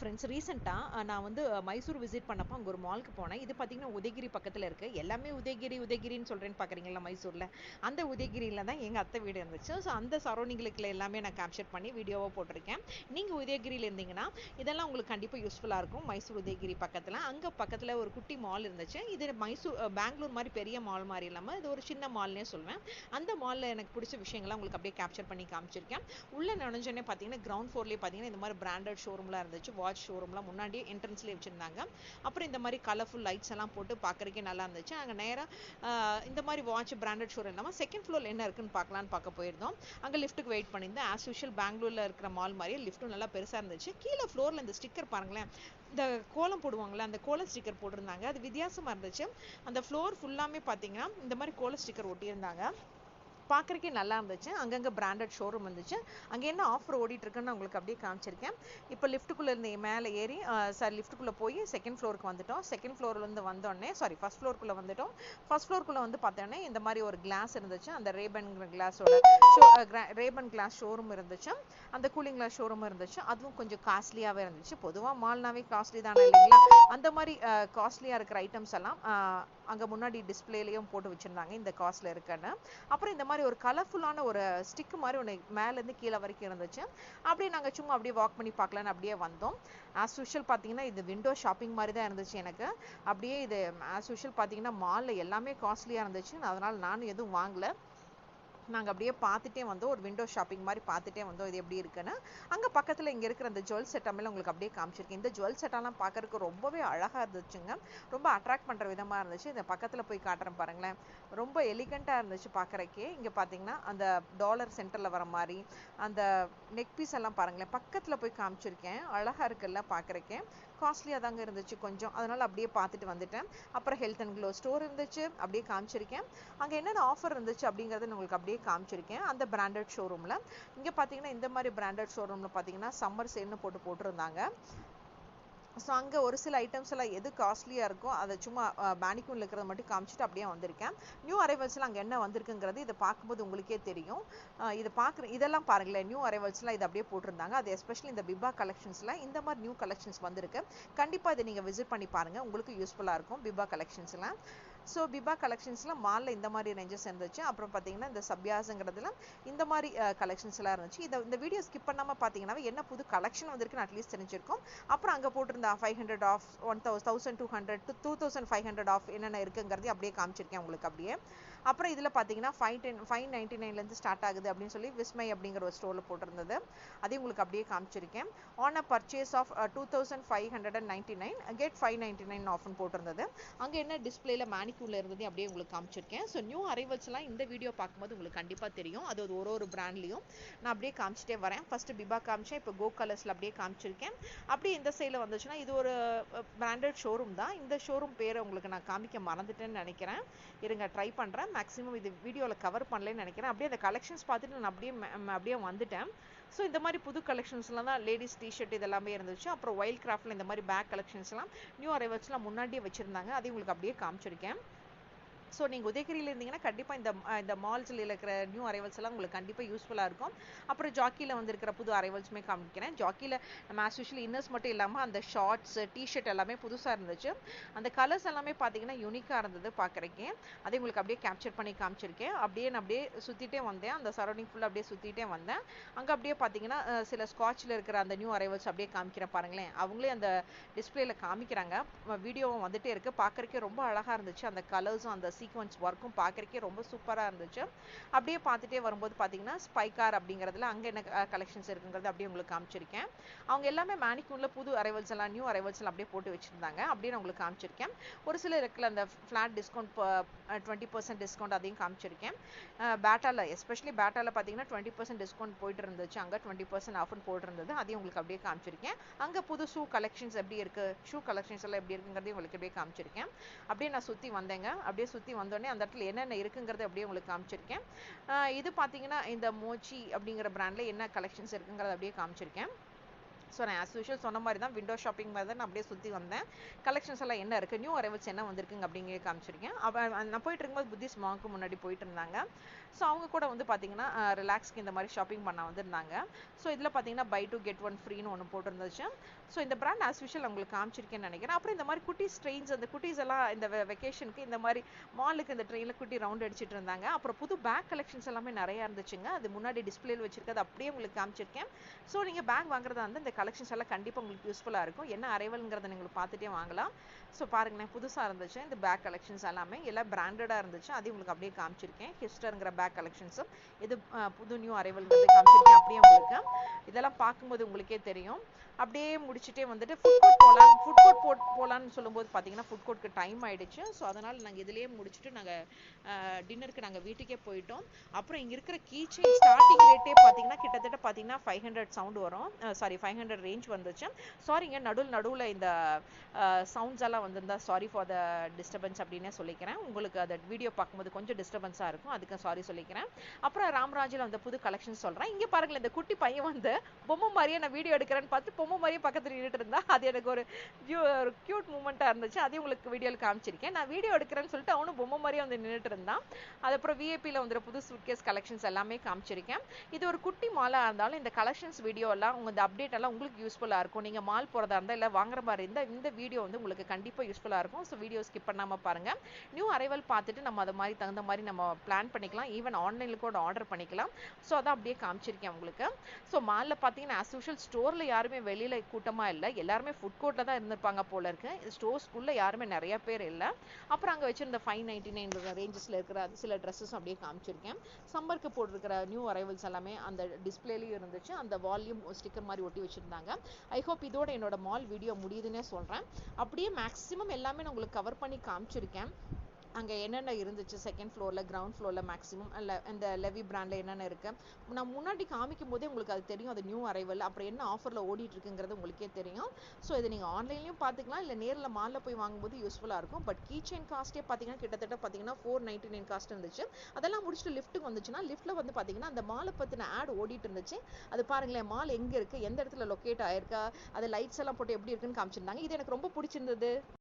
Friends ரீசெண்டாக நான் வந்து மைசூர் விசிட் பண்ணப்போ அங்கே ஒரு மாலுக்கு போனேன். இது பார்த்தீங்கன்னா உதயகிரி பக்கத்தில் இருக்குது. எல்லாமே உதயகிரின்னு சொல்கிறேன்னு பார்க்குறீங்களா மைசூரில். அந்த உதயகிரியில் தான் எங்கள் அத்தை வீடு இருந்துச்சு. ஸோ அந்த சரௌண்டிங்கில் எல்லாமே நான் கேப்சர் பண்ணி வீடியோவாக போட்டிருக்கேன். நீங்கள் உதயகிரியில் இருந்தீங்கன்னா இதெல்லாம் உங்களுக்கு கண்டிப்பாக யூஸ்ஃபுல்லாக இருக்கும். மைசூர் உதயகிரி பக்கத்தில் அங்கே பக்கத்தில் ஒரு குட்டி மால் இருந்துச்சு. இது பெங்களூர் மாதிரி பெரிய மால் மாதிரி இல்லாமல் இது ஒரு சின்ன மால்னே சொல்வேன். அந்த மாலில் எனக்கு பிடிச்ச விஷயங்கள்லாம் உங்களுக்கு அப்படியே கேப்சர் பண்ணி காமிச்சிருக்கேன். உள்ளே நுழைஞ்சோன்னே பார்த்தீங்கன்னா கிரவுண்ட் ஃப்ளோர்லேயே பார்த்தீங்கன்னா இந்த மாதிரி பிராண்டட் ஷோரூம்லாம் இருந்துச்சு. வாட்ச் ஷோரூம்லாம் முன்னாடியே என்ட்ரன்ஸ்லேயே வச்சுருந்தாங்க. அப்புறம் இந்த மாதிரி கலர்ஃபுல் லைட்ஸ் எல்லாம் போட்டு பார்க்குறக்கே நல்லா இருந்துச்சு. அங்கே நேராக இந்த மாதிரி வாட்ச் பிராண்டட் ஷோரூம் இல்லாமல் செகண்ட் ஃப்ளோர் என்ன இருக்குன்னு பார்க்க போயிருந்தோம். அங்கே லிஃப்ட்டுக்கு வெயிட் பண்ணியிருந்தேன். ஆஸ் யூஷுவல் பெங்களூரில் இருக்கிற மால் மாதிரியே லிஃப்ட்டும் நல்லா பெருசாக இருந்துச்சு. கீழே ஃப்ளோரில் இந்த ஸ்டிக்கர் பாருங்களேன், இந்த கோலம் போடுவாங்களே அந்த கோலம் ஸ்டிக்கர் போட்டிருந்தாங்க. அது வித்தியாசமாக இருந்துச்சு. அந்த ஃப்ளோர் ஃபுல்லாமே பார்த்தீங்கன்னா இந்த மாதிரி கோலம் ஸ்டிக்கர் ஒட்டியிருந்தாங்க. பார்க்குறக்கே நல்லா இருந்துச்சு. அங்கங்கே பிராண்டட் ஷோரூம் இருந்துச்சு. அங்கே என்ன ஆஃபர் ஓடிட்டு இருக்குன்னு நான் உங்களுக்கு அப்படியே காமிச்சிருக்கேன். இப்போ லிஃப்ட்டுக்குள்ளே இருந்து மேலே ஏறி லிஃப்ட்டுக்குள்ளே போய் செகண்ட் ஃப்ளோருக்கு வந்துட்டோம். செகண்ட் ஃப்ளோர்லேருந்து வந்தோடனே ஃபர்ஸ்ட் ஃப்ளோருக்குள்ளே வந்துட்டோம். ஃபர்ஸ்ட் ஃப்ளோருக்குள்ளே வந்து பார்த்தோன்னே இந்த மாதிரி ஒரு கிளாஸ் இருந்துச்சு. அந்த ரேபன் கிளாஸ் ஷோரூம் இருந்துச்சு. அந்த கூலிங் கிளாஸ் ஷோரூம் இருந்துச்சு. அதுவும் கொஞ்சம் காஸ்ட்லியாகவே இருந்துச்சு. பொதுவாக மால்னாவே காஸ்ட்லி தானே இல்லைங்களா? அந்த மாதிரி காஸ்ட்லியாக இருக்கிற ஐட்டம்ஸ் எல்லாம் அங்கே முன்னாடி டிஸ்பிளேலையும் போட்டு வச்சுருந்தாங்க இந்த காஸ்ட்ல இருக்குன்னு. அப்புறம் இந்த மாதிரி ஒரு கலர்ஃபுல்லான ஒரு ஸ்டிக் மாதிரி ஒன்று மேலேருந்து கீழே வரைக்கும் இருந்துச்சு. அப்படியே நாங்கள் சும்மா அப்படியே வாக் பண்ணி பார்க்கலான்னு அப்படியே வந்தோம். ஆஸ் யூஷுவல் பார்த்தீங்கன்னா இது விண்டோ ஷாப்பிங் மாதிரி தான் இருந்துச்சு எனக்கு. அப்படியே இது ஆஸ் யூஷுவல் பார்த்தீங்கன்னா மாலில் எல்லாமே காஸ்ட்லியாக இருந்துச்சு. அதனால் நானும் எதுவும் வாங்கலை. நாங்கள் அப்படியே பார்த்துட்டே வந்தோம். ஒரு விண்டோ ஷாப்பிங் மாதிரி பார்த்துட்டே வந்தோம் இது எப்படி இருக்குன்னு. அங்கே பக்கத்தில் இங்கே இருக்கிற அந்த ஜுவல் செட்டமெல்லாம் உங்களுக்கு அப்படியே காமிச்சிருக்கேன். இந்த ஜுவல் செட்டெல்லாம் பார்க்கறதுக்கு ரொம்பவே அழகாக இருந்துச்சுங்க. ரொம்ப அட்ராக்ட் பண்ணுற விதமாக இருந்துச்சு. இந்த பக்கத்தில் போய் காட்டுறேன் பாருங்களேன். ரொம்ப எலிகண்ட்டாக இருந்துச்சு பார்க்குறக்கே. இங்கே பார்த்தீங்கன்னா அந்த டாலர் சென்டரில் வர மாதிரி அந்த நெக் பீஸ் எல்லாம் பாருங்களேன். பக்கத்தில் போய் காமிச்சிருக்கேன். அழகாக இருக்குல்ல பார்க்குறக்கே. காஸ்ட்லியாக தாங்க இருந்துச்சு கொஞ்சம். அதனால் அப்படியே பார்த்துட்டு வந்துட்டேன். அப்புறம் ஹெல்த் அண்ட் க்ளோ ஸ்டோர் இருந்துச்சு. அப்படியே காமிச்சிருக்கேன். அங்கே என்னென்ன ஆஃபர் இருந்துச்சு அப்படிங்கிறத உங்களுக்கு அப்படியே காமிச்சிருக்கேன் அந்த பிராண்டட் ஷோரூமில். இங்கே பார்த்தீங்கன்னா இந்த மாதிரி பிராண்டட் ஷோரூமில் பார்த்தீங்கன்னா சம்மர் சேல்னு போட்டிருந்தாங்க. ஸோ அங்கே ஒரு சில ஐட்டம்ஸ் எல்லாம் எது காஸ்ட்லியாக இருக்கோ அதை சும்மா மேனிக்யூனில் இருக்கிறத மட்டும் காமிச்சிட்டு அப்படியே வந்திருக்கேன். நியூ அரைவல்ஸ்லாம் அங்கே என்ன வந்திருக்குங்கிறது இதை பார்க்கும்போது உங்களுக்கே தெரியும். இதெல்லாம் பாருங்களேன், நியூ அரைவல்ஸ்லாம் இது அப்படியே போட்டிருந்தாங்க. அது எஸ்பெஷலி இந்த பிபா கலெக்ஷன்ஸில் இந்த மாதிரி நியூ கலெக்ஷன்ஸ் வந்திருக்கு. கண்டிப்பாக இதை நீங்கள் விசிட் பண்ணி பாருங்கள், உங்களுக்கு யூஸ்ஃபுல்லாக இருக்கும் பிபா கலெக்ஷன்ஸில். ஸோ பிபா கலெக்ஷன்ஸில் மாலில் இந்த மாதிரி ரேஞ்சஸ் இருந்துச்சு. அப்புறம் பார்த்தீங்கன்னா இந்த சப்யாஸுங்கிறதுல இந்த மாதிரி கலெக்ஷன்ஸ் எல்லாம் இருந்துச்சு. இந்த வீடியோ ஸ்கிப் பண்ணாமல் பார்த்தீங்கன்னா என்ன புது கலெக்ஷன் வந்திருக்குன்னு அட்லீஸ்ட் தெரிஞ்சிருக்கும். அப்புறம் அங்கே போட்டிருந்த 500 ஆஃப், 1200 to 2500 ஆஃப் என்னென்ன இருக்குங்கிறது அப்படியே காமிச்சிருக்கேன் உங்களுக்கு அப்படியே. அப்புறம் இதில் பார்த்தீங்கன்னா 599 ஸ்டார்ட் ஆகுது அப்படின்னு சொல்லி விஸ்மை அப்படிங்கிற ஒரு ஸ்டோரில் போட்டிருந்தது. அதையும் உங்களுக்கு அப்படியே காமிச்சிருக்கேன். On a purchase of 2599 get 599 ஆஃப்னு போட்டிருந்தது. அங்கே என்ன டிஸ்பிளேல மேனிக்யூரில் இருந்தது அப்படியே உங்களுக்கு காமிச்சிருக்கேன். ஸோ நியூ அரைவல்ஸ்லாம் இந்த வீடியோ பார்க்கும்போது உங்களுக்கு கண்டிப்பாக தெரியும். அது ஒரு பிராண்ட்லையும் நான் அப்படியே காமிச்சிட்டே வரேன். ஃபர்ஸ்ட் பிபா காமிச்சேன், இப்போ கோ கலர்ஸில் அப்படியே காமிச்சிருக்கேன். அப்படியே இந்த சைடில் வந்துச்சுன்னா இது ஒரு பிராண்டட் ஷோரூம் தான். இந்த ஷோரூம் பேரை உங்களுக்கு நான் காமிக்க மறந்துட்டேன்னு நினைக்கிறேன். இருங்க ட்ரை பண்ணுறேன். மேக்ஸிமம் இது வீடியோவில் கவர் பண்ணலன்னு நினைக்கிறேன். அப்படியே அந்த கலெக்ஷன்ஸ் பார்த்துட்டு நான் அப்படியே வந்துட்டேன். ஸோ இந்த மாதிரி புது கலெக்ஷன்ஸ்லாம் தான் லேடிஸ் டிஷர்ட் இதெல்லாமே இருந்துச்சு. அப்புறம் வைல்ட் கிராஃப்டில் இந்த மாதிரி பேக் கலெக்ஷன்ஸ்லாம் நியூ அரைவல்ஸ்லாம் முன்னாடியே வச்சுருந்தாங்க. அதையும் உங்களுக்கு அப்படியே காமிச்சிருக்கேன். ஸோ நீங்கள் உதயகிரியில் இருந்தீங்கன்னா கண்டிப்பாக இந்த மால்ஸில் இருக்கிற நியூ அரைவல்ஸ் எல்லாம் உங்களுக்கு கண்டிப்பாக யூஸ்ஃபுல்லாக இருக்கும். அப்புறம் ஜாக்கியில் வந்திருக்கிற புது அரைவல்ஸுமே காமிக்கிறேன். ஜாக்கியில் நம்ம ஆஸ் யூஷுவல் இன்னர்ஸ் மட்டும் இல்லாமல் அந்த ஷார்ட்ஸ் டிஷர்ட் எல்லாமே புதுசாக இருந்துச்சு. அந்த கலர்ஸ் எல்லாமே பார்த்தீங்கன்னா யூனிக்காக இருந்தது பார்க்குறக்கே. அதை உங்களுக்கு அப்படியே கேப்சர் பண்ணி காமிச்சிருக்கேன். நான் அப்படியே சுற்றிட்டே வந்தேன். அந்த சரௌண்டிங் ஃபுல்லாக அப்படியே சுற்றிட்டே வந்தேன். அங்கே அப்படியே பார்த்தீங்கன்னா சில ஸ்காட்சில் இருக்கிற அந்த நியூ அரைவல்ஸ் அப்படியே காமிக்கிறேன் பாருங்களேன். அவங்களே அந்த டிஸ்பிளேல காமிக்கிறாங்க. வீடியோவும் வந்துட்டே இருக்குது. பார்க்குறக்கே ரொம்ப அழகாக இருந்துச்சு. அந்த கலர்ஸும் அந்த சீக்வன்ஸ் ஒர்க்கும் பார்க்குறக்கே ரொம்ப சூப்பராக இருந்துச்சு. அப்படியே பார்த்துட்டே வரும்போது பார்த்தீங்கன்னா ஸ்பைக்கார் அப்படிங்கிறதுல அங்கே என்ன கலெக்ஷன்ஸ் இருக்குங்கிறது அப்படியே உங்களுக்கு காமிச்சிருக்கேன். அவங்க எல்லாமே மேனிக்யூனில் புது அரைவல்ஸ் எல்லாம் நியூ அரைவல்ஸ் எல்லாம் அப்படியே போட்டு வச்சுருந்தாங்க. அப்படியே நான் உங்களுக்கு காமிச்சிருக்கேன். ஒரு சில இருக்குல்ல அந்த ஃப்ளாட் டிஸ்கவுண்ட் 20% டிஸ்கவுண்ட் அதையும் காமிச்சிருக்கேன். பேட்டாவில் எஸ்பெஷலி பேட்டாவில் பார்த்தீங்கன்னா 20% டிஸ்கவுண்ட் போயிட்டு இருந்துச்சு. அங்கே 20% ஆஃபர் போட்டிருந்தது. அதையும் உங்களுக்கு அப்படியே காமிச்சிருக்கேன். அங்கே புது ஷூ கலெக்ஷன்ஸ் எப்படி இருக்குது, ஷூ கலெக்ஷன்ஸ் எல்லாம் எப்படி இருக்குங்கிறதையும் உங்களுக்கு அப்படியே காமிச்சிருக்கேன். அப்படியே நான் சுற்றி வந்தேங்க. அப்படியே சுற்றி வந்தோடனே அந்த இடத்துல என்னென்ன இருக்குங்கிறத அப்படியே உங்களுக்கு காமிச்சிருக்கேன். இது பார்த்தீங்கன்னா இந்த மோச்சி அப்படிங்கிற பிராண்டில் என்ன கலெக்ஷன்ஸ் இருக்குங்கிறத அப்படியே காமிச்சிருக்கேன். ஸோ நான் ஆஸ் யூஷுவல் சொன்ன மாதிரி தான் விண்டோ ஷாப்பிங் மாதிரி தான் நான் அப்படியே சுற்றி வந்தேன். கலெக்ஷன்ஸ் எல்லாம் என்ன இருக்குது, நியூ அரைவல்ஸ் என்ன வந்திருக்குங்க அப்படிங்கிற காமிச்சிருக்கேன். நான் போயிட்டு இருக்கும்போது புத்திஸ்ட் மாங்க்கு முன்னாடி போயிட்டு இருந்தாங்க. ஸோ அவங்க கூட வந்து பார்த்தீங்கன்னா ரிலாக்ஸ்க்கு இந்த மாதிரி ஷாப்பிங் பண்ண வந்திருந்தாங்க. ஸோ இதில் பார்த்தீங்கன்னா பை டூ கெட் ஒன் ஃப்ரீன்னு ஒன்று போட்டிருந்துச்சு. ஸோ இந்த பிராண்ட் ஆஸ் யூஷுவல் உங்களுக்கு காமிச்சிருக்கேன்னு நினைக்கிறேன். அப்புறம் இந்த மாதிரி குட்டீஸ் ட்ரெயின்ஸ், அந்த குட்டீஸ் எல்லாம் இந்த வெக்கேஷனுக்கு இந்த மாதிரி மாலுக்கு இந்த ட்ரெயினில் குட்டி ரவுண்ட் அடிச்சிட்டு இருந்தாங்க. அப்புறம் புது பேக் கலெக்ஷன்ஸ் எல்லாமே நிறையா இருந்துச்சுங்க. அது முன்னாடி டிஸ்பிளேல வச்சிருக்கிறது அப்படியே உங்களுக்கு காமிச்சிருக்கேன். ஸோ நீங்கள் பேக் வாங்குறதா வந்து இந்த கலெக்ஷன்ஸ் எல்லாம் கண்டிப்பாக உங்களுக்கு யூஸ்ஃபுல்லாக இருக்கும். என்ன அரைவல்ங்கிறத நீங்கள் பார்த்துட்டே வாங்கலாம். ஸோ பாருங்களேன், புதுசாக இருந்துச்சு இந்த பேக் கலெக்ஷன்ஸ் எல்லாமே, எல்லாம் பிராண்டடாக இருந்துச்சு. அதையும் உங்களுக்கு அப்படியே காமிச்சிருக்கேன். ஹிஸ்டருங்கிற பேக் கலெக்ஷன்ஸும் இது புது நியூ அரைவல்ங்கிறது காமிச்சிருக்கேன். அப்படியே உங்களுக்கு இதெல்லாம் பார்க்கும்போது உங்களுக்கே தெரியும். அப்படியே முடிச்சுட்டே வந்துட்டு ஃபுட் கோர்ட் போகலாம். ஃபுட் கோர்ட் போகலான்னு சொல்லும்போது பார்த்தீங்கன்னா ஃபுட் கோர்ட்க்கு டைம் ஆயிடுச்சு. ஸோ அதனால் நாங்கள் இதுலேயே முடிச்சுட்டு நாங்கள் டின்னருக்கு நாங்கள் வீட்டுக்கே போயிட்டோம். அப்புறம் இங்கே இருக்கிற கீச்செயின் ஸ்டார்டிங் ரேட்டே பார்த்தீங்கன்னா கிட்டத்தட்ட பார்த்தீங்கன்னா 500 சவுண்ட் வரும். சாரி 500 ரேஞ்ச் வந்துச்சு. சாரிங்க, நடுவில் இந்த சவுண்ட்ஸ் எல்லாம் வந்திருந்தா சாரி ஃபார் த டிஸ்டர்பன்ஸ் அப்படின்னே சொல்லிக்கிறேன். உங்களுக்கு அதை வீடியோ பார்க்கும்போது கொஞ்சம் டிஸ்டர்பன்ஸாக இருக்கும், அதுக்கு சாரி சொல்லிக்கிறேன். அப்புறம் ராம்ராஜில் வந்து புது கலெக்ஷன் சொல்கிறேன். இங்கே பாருங்களேன், இந்த குட்டி பையன் வந்து பொம்மை மாதிரியே நான் வீடியோ எடுக்கிறேன்னு பார்த்து பொம்மை மாதிரியே பக்கத்தில் நின்றுட்டு இருந்தா. அது எனக்கு ஒரு க்யூட் மூமெண்ட்டாக இருந்துச்சு. அதையும் உங்களுக்கு வீடியோவில் காமிச்சிருக்கேன். நான் வீடியோ எடுக்கிறேன்னு சொல்லிட்டு அவனும் பொம்மை மாதிரியே வந்து நின்றுட்டு இருந்தான். அதுக்கப்புறம் விஐபியில் வந்துற புது சூட்கேஸ் கலெக்ஷன்ஸ் எல்லாமே காமிச்சிருக்கேன். இது ஒரு குட்டி மாலாக இருந்தாலும் இந்த கலெக்ஷன்ஸ் வீடியோ எல்லாம் இந்த அப்டேட் எல்லாம் உங்களுக்கு யூஸ்ஃபுல்லாக இருக்கும். நீங்கள் மால் போகிறதா இருந்தால் இல்லை வாங்குற மாதிரி இருந்தால் இந்த வீடியோ வந்து உங்களுக்கு கண்டிப்பாக யூஸ்ஃபுல்லாக இருக்கும். ஸோ வீடியோ ஸ்கிப் பண்ணாமல் பாருங்கள். நியூ அரைவல் பார்த்துட்டு நம்ம அதை மாதிரி தகுந்த மாதிரி நம்ம பிளான் பண்ணிக்கலாம். ஈவன் ஆன்லைனில் கூட ஆர்டர் பண்ணிக்கலாம். ஸோ அதான் அப்படியே காமிச்சிருக்கேன் உங்களுக்கு. ஸோ மாலில் பார்த்தீங்கன்னா ஆஸ் யூஷுவல் ஸ்டோரில் யாருமே வெளியில் கூட்டமாக இல்லை, எல்லாருமே ஃபுட் கோர்ட்டில் தான் இருந்திருப்பாங்க போல இருக்கு. ஸ்டோர்ஸ்குள்ளே யாருமே நிறைய பேர் இல்லை. அப்புறம் அங்கே வச்சிருந்த 599 ரேஞ்சஸில் இருக்கிற சில ட்ரெஸ்ஸஸ் அப்படியே காமிச்சிருக்கேன். சம்மருக்கு போட்டிருக்கிற நியூ அரைவல்ஸ் எல்லாமே அந்த டிஸ்பிளேலையும் இருந்துச்சு. அந்த வால்யூம் ஸ்டிக்கர் மாதிரி ஒட்டி வச்சுருந்தாங்க. ஐ ஹோப் இதோட என்னோட மால் வீடியோ முடியுதுன்னே சொல்கிறேன். அப்படியே மேக்ஸிமம் எல்லாமே நான் உங்களுக்கு கவர் பண்ணி காமிச்சிருக்கேன். அங்கே என்னென்ன இருந்துச்சு செகண்ட் ஃப்ளோரில், கிரவுண்ட் ஃப்ளோரில் மேக்ஸிமம் இந்த லெவி பிராண்டில் என்னென்ன இருக்குது நான் முன்னாடி காமிக்கும் போதே உங்களுக்கு அது தெரியும். அது நியூ அரைவல், அப்புறம் என்ன ஆஃபரில் ஓடிட்டு இருக்குங்கிறது உங்களுக்கே தெரியும். ஸோ இதை நீங்கள் ஆன்லைன்லையும் பார்த்துக்கலாம், இல்லை நேரில் மாலில் போய் வாங்கும்போது யூஸ்ஃபுல்லாக இருக்கும். பட் கீ செயின் காஸ்ட்டே பார்த்தீங்கன்னா கிட்டத்தட்ட பார்த்தீங்கன்னா 499 காஸ்ட் இருந்துச்சு. அதெல்லாம் முடிச்சுட்டு லிஃப்ட்டுக்கு வந்துச்சுன்னா லிஃப்ட்டில் வந்து பார்த்தீங்கன்னா அந்த மாலை பற்றின ஆட் ஓடிட்டு இருந்துச்சு. அது பாருங்களேன், மால் எங்கே இருக்குது, எந்த இடத்துல லொக்கேட் ஆயிருக்கா, அது லைட்ஸ் எல்லாம் போட்டு எப்படி இருக்குன்னு காமிச்சிருந்தாங்க. இது எனக்கு ரொம்ப பிடிச்சிருந்தது.